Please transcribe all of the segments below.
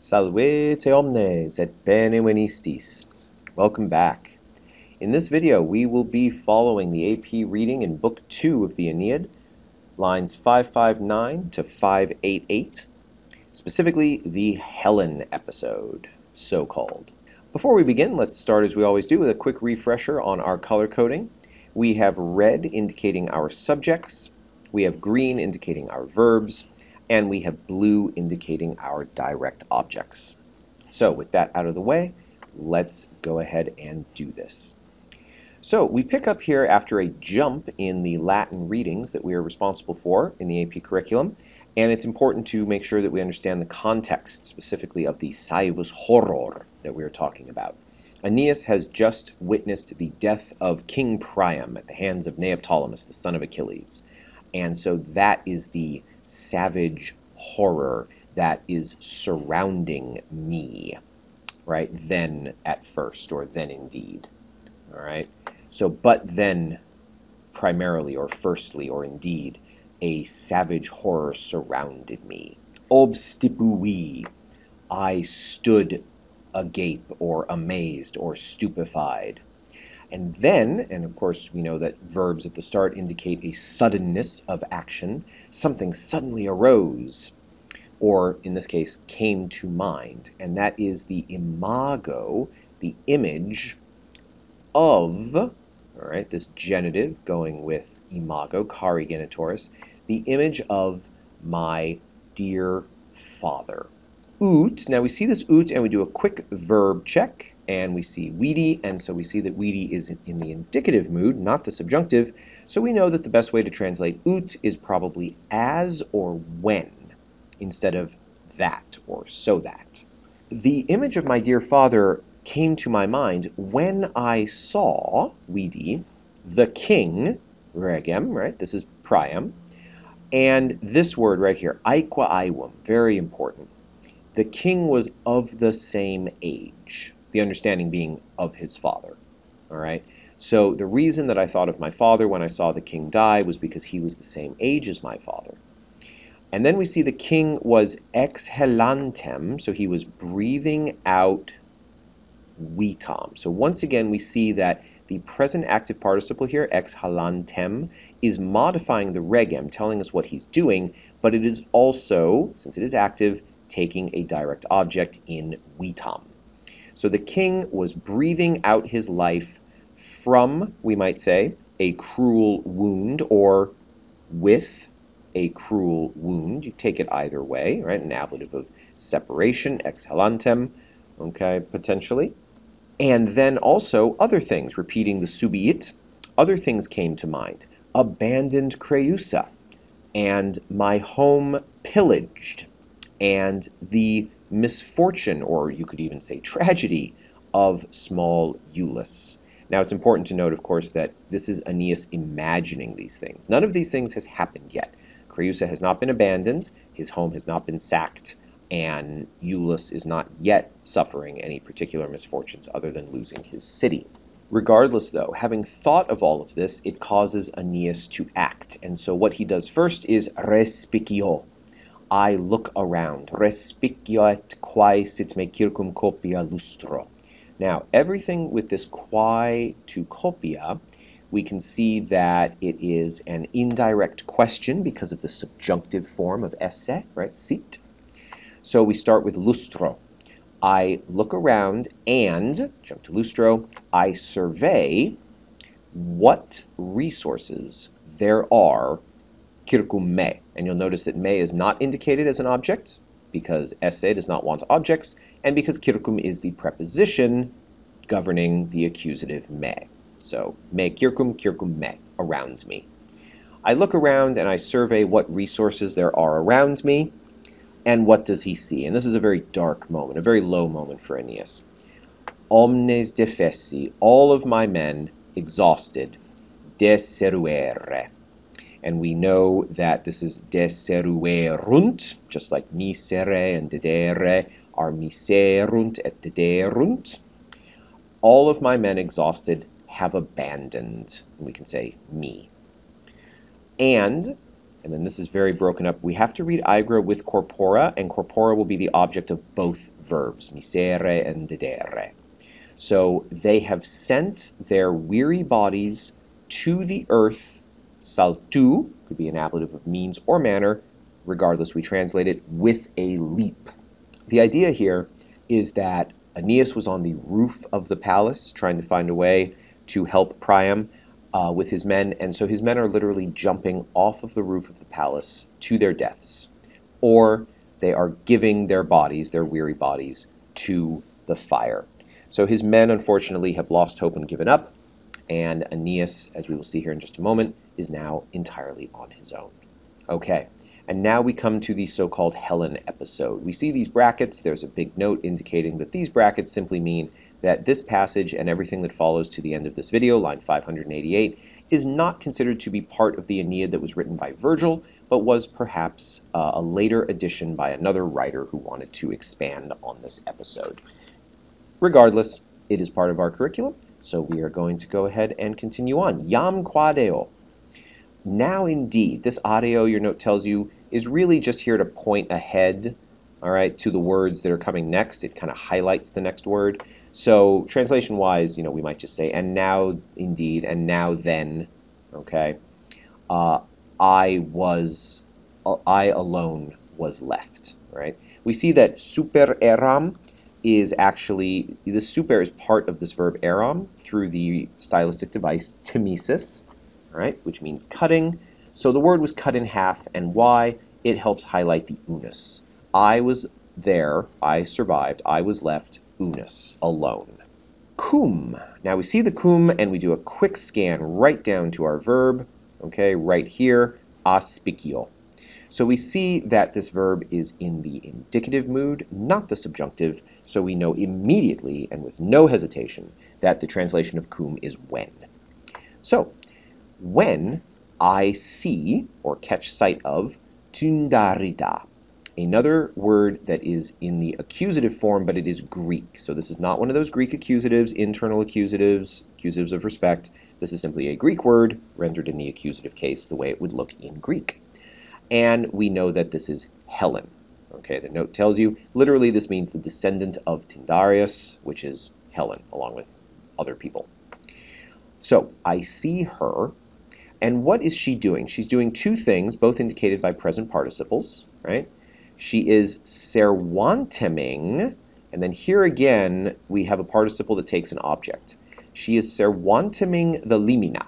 Salvete omnes et bene venistis. Welcome back. In this video, we will be following the AP reading in Book 2 of the Aeneid, lines 559 to 588, specifically the Helen episode, so-called. Before we begin, let's start as we always do with a quick refresher on our color coding. We have red indicating our subjects, we have green indicating our verbs, and we have blue indicating our direct objects. So with that out of the way, let's go ahead and do this. So we pick up here after a jump in the Latin readings that we are responsible for in the AP curriculum, and it's important to make sure that we understand the context, specifically of the saevus horror that we are talking about. Aeneas has just witnessed the death of King Priam at the hands of Neoptolemus, the son of Achilles. And so that is the savage horror that is surrounding me, right? Then at first, or then indeed, all right? So, but then primarily, or firstly, or indeed, a savage horror surrounded me. Obstipui, I stood agape, or amazed, or stupefied. And then, and of course we know that verbs at the start indicate a suddenness of action. Something suddenly arose, or in this case, came to mind. And that is the imago, the image of, all right, this genitive going with imago, cari genitoris, the image of my dear father. Ut, now we see this ut and we do a quick verb check and we see weedy, and so we see that weedy is in the indicative mood, not the subjunctive, so we know that the best way to translate ut is probably as or when instead of that or so that. The image of my dear father came to my mind when I saw, weedy, the king, regem, right, this is Priam, and this word right here, aequa aevum, very important. The king was of the same age, the understanding being of his father, all right? So the reason that I thought of my father when I saw the king die was because he was the same age as my father. And then we see the king was exhalantem, so he was breathing out vitam. So once again, we see that the present active participle here, exhalantem, is modifying the regem, telling us what he's doing, but it is also, since it is active, taking a direct object in vitam. So the king was breathing out his life from, we might say, a cruel wound, or with a cruel wound. You take it either way, right? An ablative of separation, exhalantem, okay, potentially. And then also other things, repeating the subiit, other things came to mind. Abandoned Creusa, and my home pillaged, and the misfortune, or you could even say tragedy, of small Iulus. Now it's important to note, of course, that this is Aeneas imagining these things. None of these things has happened yet. Creusa has not been abandoned, his home has not been sacked, and Iulus is not yet suffering any particular misfortunes other than losing his city. Regardless, though, having thought of all of this, it causes Aeneas to act. And so what he does first is respicio. I look around. Respicio et quae sit me circum copia lustro. Now, everything with this quae to copia, we can see that it is an indirect question because of the subjunctive form of esse, right? Sit. So we start with lustro. I look around and, jump to lustro, I survey what resources there are circum me. And you'll notice that me is not indicated as an object because esse does not want objects, and because circum is the preposition governing the accusative me. So me circum, circum me, around me. I look around and I survey what resources there are around me, and what does he see? And this is a very dark moment, a very low moment for Aeneas. Omnes defessi, all of my men, exhausted, deseruere. And we know that this is deseruerunt, just like misere and dedere are miserunt et dederunt. All of my men exhausted have abandoned, we can say me. And and then this is very broken up. We have to read aegra with corpora, and corpora will be the object of both verbs, misere and dedere. So they have sent their weary bodies to the earth, saltu, could be an ablative of means or manner, regardless we translate it, with a leap. The idea here is that Aeneas was on the roof of the palace trying to find a way to help Priam with his men, and so his men are literally jumping off of the roof of the palace to their deaths, or they are giving their bodies, their weary bodies, to the fire. So his men, unfortunately, have lost hope and given up, and Aeneas, as we will see here in just a moment, is now entirely on his own. Okay, and now we come to the so-called Helen episode. We see these brackets. There's a big note indicating that these brackets simply mean that this passage and everything that follows to the end of this video, line 588, is not considered to be part of the Aeneid that was written by Virgil, but was perhaps a later addition by another writer who wanted to expand on this episode. Regardless, it is part of our curriculum, so we are going to go ahead and continue on. Iam quadeo. Now indeed, this adeo, your note tells you, is really just here to point ahead, all right, to the words that are coming next. It kind of highlights the next word. So translation-wise, we might just say, and now indeed, and now then, okay, I alone was left, right? We see that super eram is actually, the super is part of this verb eram through the stylistic device tymesis, right, which means cutting. So the word was cut in half, and why? It helps highlight the unus. I was there, I survived, I was left, unus, alone. Cum. Now we see the cum, and we do a quick scan right down to our verb, okay, right here, aspicio. So we see that this verb is in the indicative mood, not the subjunctive, so we know immediately and with no hesitation that the translation of cum is when. So, when I see, or catch sight of, Tyndarida, another word that is in the accusative form, but it is Greek. So this is not one of those Greek accusatives, internal accusatives, accusatives of respect. This is simply a Greek word rendered in the accusative case the way it would look in Greek. And we know that this is Helen. Okay, the note tells you, literally this means the descendant of Tyndareus, which is Helen, along with other people. So I see her, and what is she doing? She's doing two things, both indicated by present participles, right? She is servanteming, and then here again we have a participle that takes an object. She is servanteming the limina.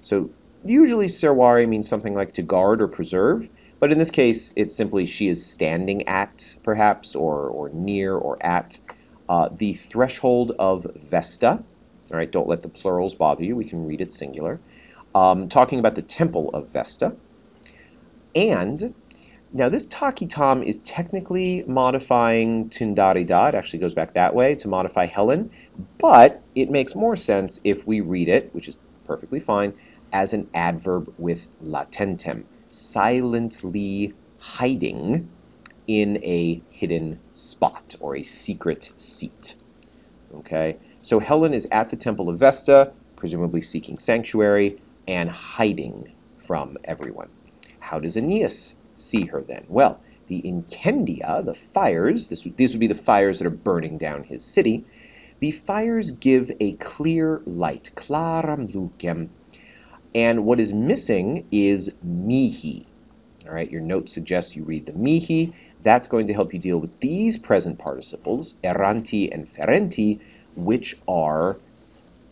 So usually servare means something like to guard or preserve, but in this case it's simply she is standing at, perhaps, or near or at the threshold of Vesta. All right, don't let the plurals bother you. We can read it singular. Talking about the temple of Vesta. And now this takitam is technically modifying Tyndarida. It actually goes back that way to modify Helen, but it makes more sense if we read it, which is perfectly fine, as an adverb with latentem, silently hiding in a hidden spot or a secret seat. Okay, so Helen is at the temple of Vesta, presumably seeking sanctuary and hiding from everyone. How does Aeneas see her then? Well, the incendia, the fires, these would be the fires that are burning down his city. The fires give a clear light, claram lucem, and what is missing is mihi. All right, your note suggests you read the mihi. That's going to help you deal with these present participles, eranti and ferenti, which are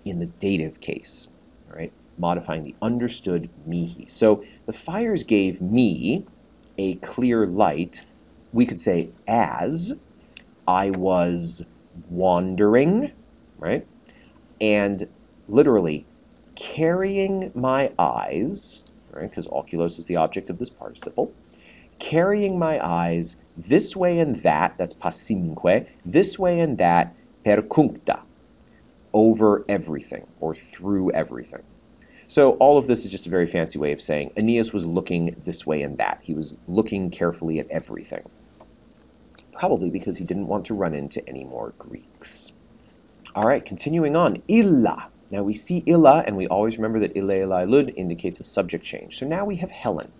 in the dative case, all right, modifying the understood mihi. So the fires gave me a clear light. We could say as I was wandering, right, and literally carrying my eyes, right, because oculos is the object of this participle, carrying my eyes this way and that, that's passimque, this way and that, per cuncta, over everything, or through everything. So all of this is just a very fancy way of saying Aeneas was looking this way and that. He was looking carefully at everything. Probably because he didn't want to run into any more Greeks. All right, continuing on, illa. Now we see illa, and we always remember that illa illa lud indicates a subject change. So now we have Helen.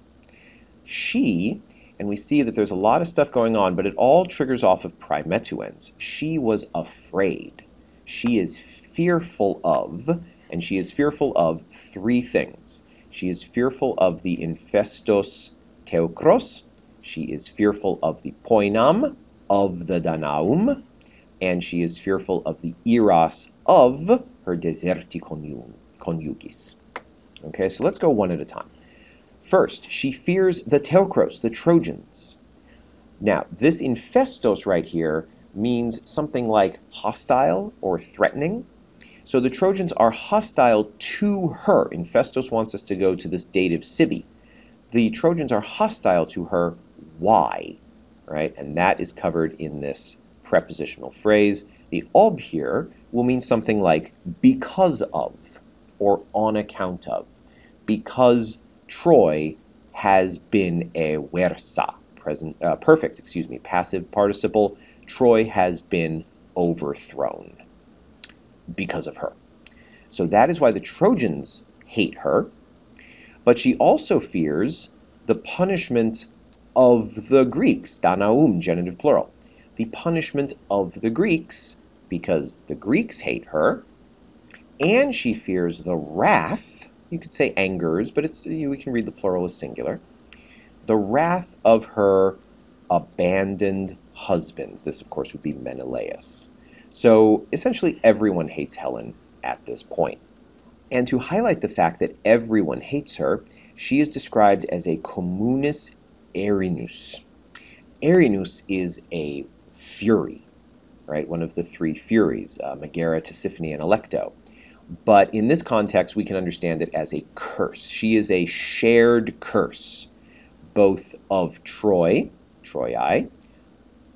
She, and we see that there's a lot of stuff going on, but it all triggers off of praemetuens. She was afraid. She is fearful of, and she is fearful of three things. She is fearful of the infestos teucros, she is fearful of the poenam, of the Danaum, and she is fearful of the eras of her deserti conjugis. Okay, so let's go one at a time. First, she fears the teucros, the Trojans. Now, this infestos right here means something like hostile or threatening. So the Trojans are hostile to her. Infestos wants us to go to this dative sibi. The Trojans are hostile to her. Why? Right? And that is covered in this prepositional phrase. The ob here will mean something like because of or on account of. Because Troy has been eversa. Perfect, passive participle. Troy has been overthrown because of her. So that is why the Trojans hate her. But she also fears the punishment of the Greeks, Danaum, genitive plural. The punishment of the Greeks, because the Greeks hate her, and she fears the wrath, you could say angers, but we can read the plural as singular, the wrath of her abandoned husband. This, of course, would be Menelaus. So essentially everyone hates Helen at this point. And to highlight the fact that everyone hates her, she is described as a communis Erinys. Erinys is a fury, right? One of the three furies, Megara, Tisiphone, and Alecto. But in this context, we can understand it as a curse. She is a shared curse, both of Troiae,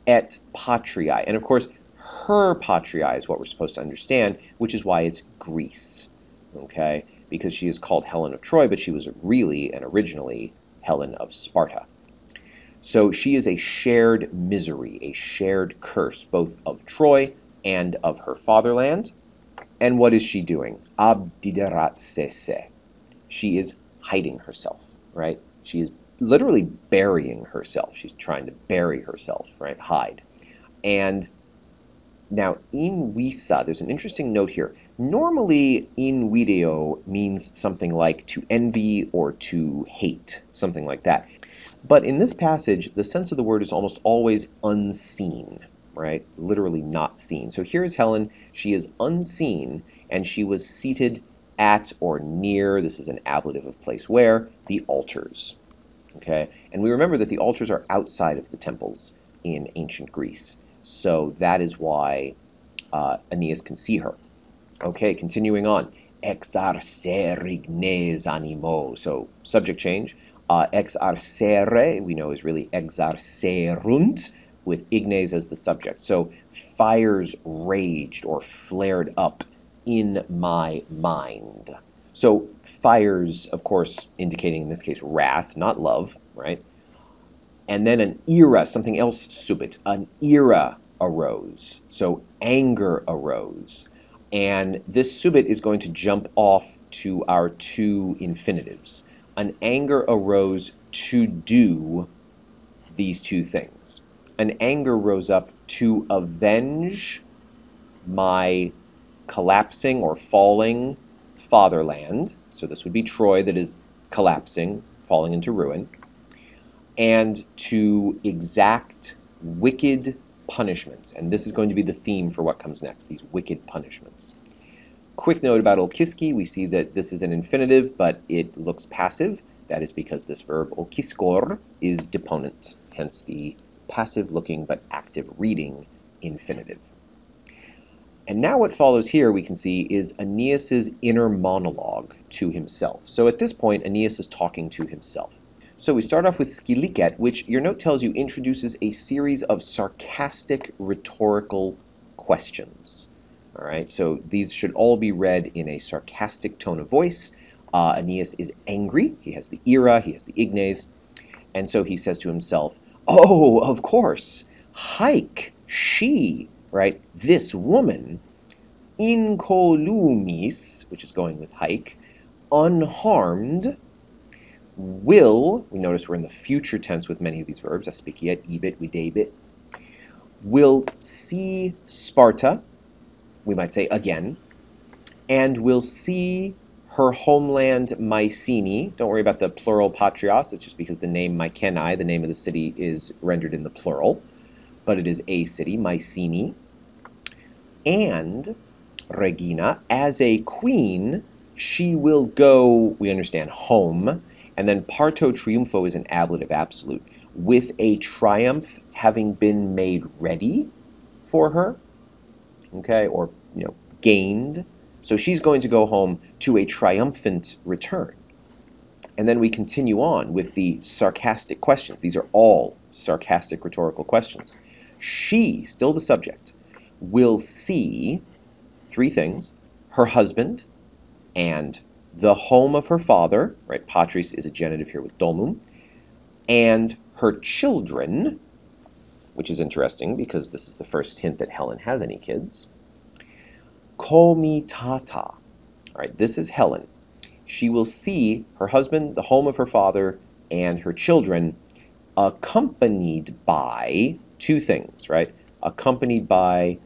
et patriae. And of course, her patriae is what we're supposed to understand, which is why it's Greece, okay? Because she is called Helen of Troy, but she was really and originally Helen of Sparta. So she is a shared misery, a shared curse, both of Troy and of her fatherland. And what is she doing? Abdiderat sese. She is hiding herself, right? She is literally burying herself. She's trying to bury herself, right? Hide. And now, in visa, there's an interesting note here. Normally, in video means something like to envy or to hate, something like that. But in this passage, the sense of the word is almost always unseen, right? Literally not seen. So here is Helen. She is unseen, and she was seated at or near, this is an ablative of place where, the altars. Okay? And we remember that the altars are outside of the temples in ancient Greece. So that is why Aeneas can see her. Okay, continuing on. Exarcerignes animo. So subject change. Exarcere, we know, is really exarcerunt, with ignes as the subject. So fires raged or flared up in my mind. So fires, of course, indicating in this case wrath, not love, right? And then an era, something else subit, an era arose. So anger arose. And this subit is going to jump off to our two infinitives. An anger arose to do these two things. An anger rose up to avenge my collapsing or falling fatherland. So this would be Troy that is collapsing, falling into ruin. And to exact wicked punishments. And this is going to be the theme for what comes next, these wicked punishments. Quick note about olkiski, we see that this is an infinitive, but it looks passive. That is because this verb olkiskor is deponent, hence the passive-looking but active-reading infinitive. And now what follows here, we can see, is Aeneas's inner monologue to himself. So at this point, Aeneas is talking to himself. So we start off with scilicet, which your note tells you introduces a series of sarcastic rhetorical questions. All right, so these should all be read in a sarcastic tone of voice. Aeneas is angry. He has the era, he has the ignes. And so he says to himself, oh, of course, haec, she, right, this woman, incolumis, which is going with haec, unharmed, will, we notice we're in the future tense with many of these verbs, aspiciet, ibit, videbit, will see Sparta, we might say again, and will see her homeland Mycenae. Don't worry about the plural patrias, it's just because the name Mycenae, the name of the city, is rendered in the plural, but it is a city, Mycenae. And Regina, as a queen, she will go, we understand, home, and then parto triumpho is an ablative absolute, with a triumph having been made ready for her, okay, or, gained. So she's going to go home to a triumphant return. And then we continue on with the sarcastic questions. These are all sarcastic rhetorical questions. She, still the subject, will see three things: her husband and the home of her father, right? Patris is a genitive here with domum, and her children, which is interesting because this is the first hint that Helen has any kids. Comitata, all right, this is Helen. She will see her husband, the home of her father, and her children, accompanied by two things, right? Accompanied by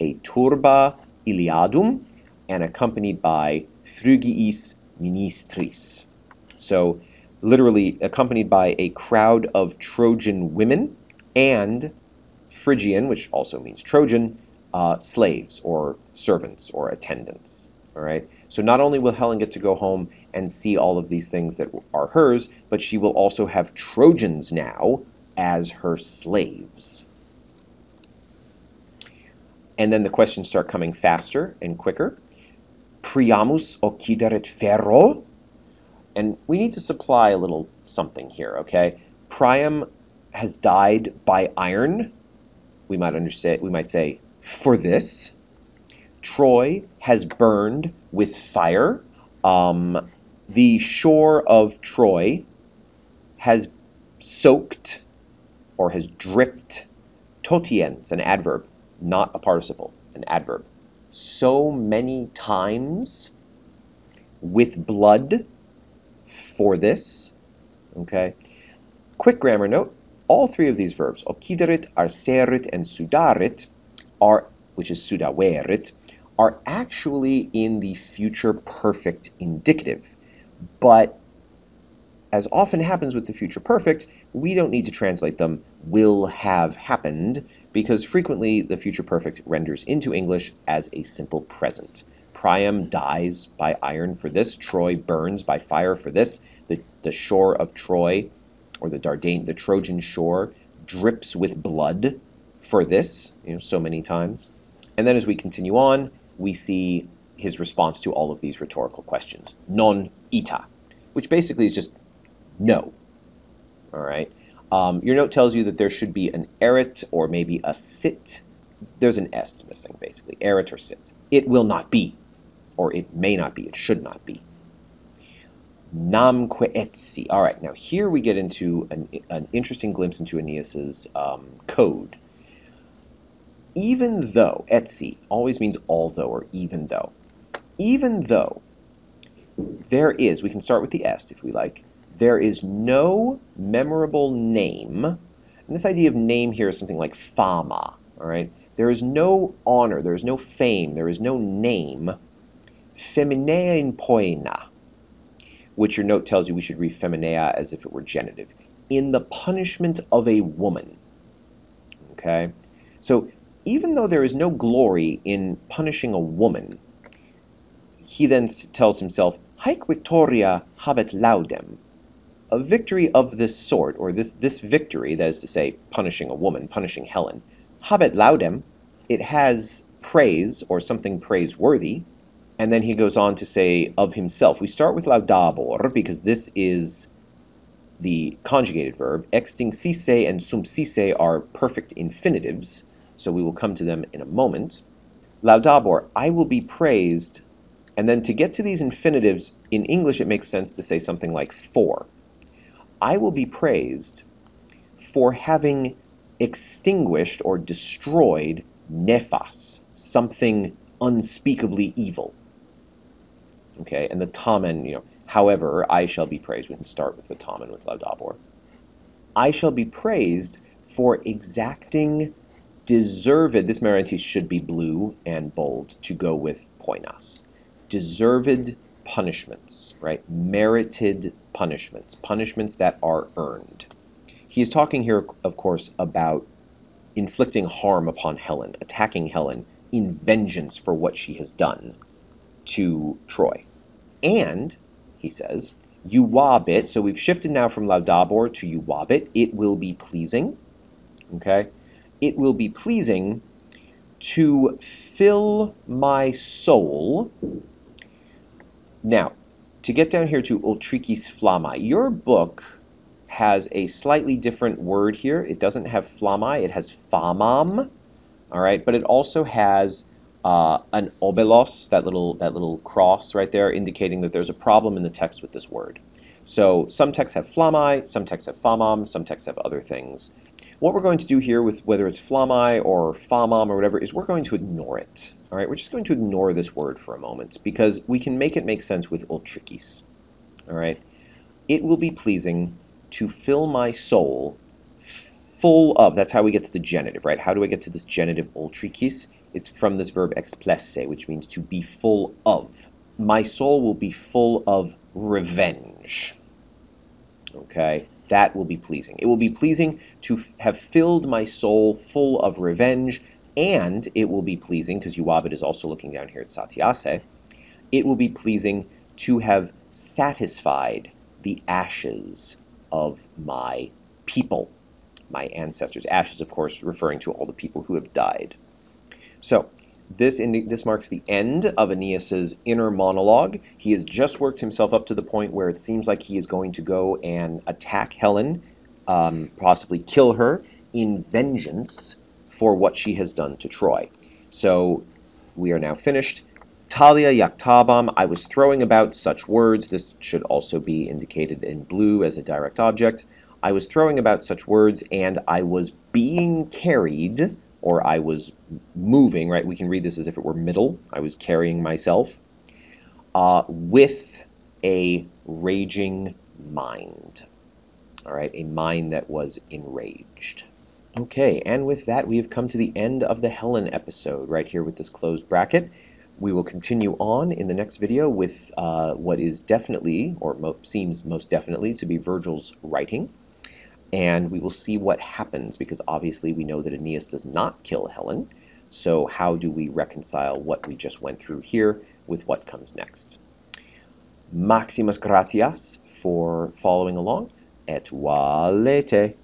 a turba iliadum and accompanied by frugiis ministris. So literally accompanied by a crowd of Trojan women and Phrygian, which also means Trojan, slaves or servants or attendants. All right. So not only will Helen get to go home and see all of these things that are hers, but she will also have Trojans now as her slaves. And then the questions start coming faster and quicker. Priamus occideret ferro. And we need to supply a little something here, okay? Priam has died by iron. We might say, for this. Troy has burned with fire. The shore of Troy has soaked or has dripped. Totiens, an adverb, not a participle, an adverb. So many times with blood for this. Okay. Quick grammar note. All three of these verbs, occiderit, arserit, and sudarit, which is sudaverit, are actually in the future perfect indicative. But as often happens with the future perfect, we don't need to translate them will have happened, because frequently the future perfect renders into English as a simple present. Priam dies by iron for this. Troy burns by fire for this. The shore of Troy, or the Trojan shore, drips with blood for this, so many times. And then as we continue on, we see his response to all of these rhetorical questions. Non ita, which basically is just no. All right. Your note tells you that there should be an erit or maybe a sit. There's an s missing, basically. Erit or sit. It will not be, or it may not be. It should not be. Namque etsi. All right. Now here we get into an interesting glimpse into Aeneas's code. Even though, etsi always means although or even though. Even though there is, we can start with the s if we like, there is no memorable name, and this idea of name here is something like fama, all right? There is no honor, there is no fame, there is no name, feminea in poena, which your note tells you we should read feminea as if it were genitive, in the punishment of a woman, okay? So even though there is no glory in punishing a woman, he then tells himself, haec victoria habet laudem. A victory of this sort, or this victory, that is to say, punishing a woman, punishing Helen, habet laudem, it has praise, or something praiseworthy. And then he goes on to say of himself. We start with laudabor, because this is the conjugated verb. Exstinxisse and sumpsisse are perfect infinitives, so we will come to them in a moment. Laudabor, I will be praised. And then to get to these infinitives, in English it makes sense to say something like for. I will be praised for having extinguished or destroyed nefas, something unspeakably evil. Okay, and the tamen, However, I shall be praised. We can start with the tamen with laudabor. I shall be praised for exacting deserved, this merentis should be blue and bold to go with poinas. Deserved punishments, right? Merited punishments, punishments that are earned. He is talking here, of course, about inflicting harm upon Helen, attacking Helen in vengeance for what she has done to Troy. And, he says, euabit, so we've shifted now from laudabor to euabit, it will be pleasing, okay? It will be pleasing to fill my soul. Now, to get down here to ultricis flammae, your book has a slightly different word here. It doesn't have flammae, it has famam, all right? But it also has an obelos, that little cross right there, indicating that there's a problem in the text with this word. So some texts have flammae, some texts have famam, some texts have other things. What we're going to do here with whether it's flammae or famam or whatever is we're going to ignore it. All right, we're just going to ignore this word for a moment because we can make it make sense with ultricis. All right, it will be pleasing to fill my soul full of. That's how we get to the genitive, right? How do I get to this genitive ultricis? It's from this verb explesse, which means to be full of. My soul will be full of revenge. Okay, that will be pleasing. It will be pleasing to have filled my soul full of revenge, and it will be pleasing, because euabit is also looking down here at satiase, it will be pleasing to have satisfied the ashes of my people, my ancestors. Ashes, of course, referring to all the people who have died. So, this marks the end of Aeneas's inner monologue. He has just worked himself up to the point where it seems like he is going to go and attack Helen, possibly kill her, in vengeance for what she has done to Troy. So we are now finished. Talia yaktabam, I was throwing about such words. This should also be indicated in blue as a direct object. I was throwing about such words, and I was being carried, or I was moving, right? We can read this as if it were middle. I was carrying myself with a raging mind. All right, a mind that was enraged. Okay, and with that, we have come to the end of the Helen episode, right here with this closed bracket. We will continue on in the next video with what is definitely, or seems most definitely, to be Virgil's writing. And we will see what happens, because obviously we know that Aeneas does not kill Helen. So how do we reconcile what we just went through here with what comes next? Maximus gratias for following along, et valete.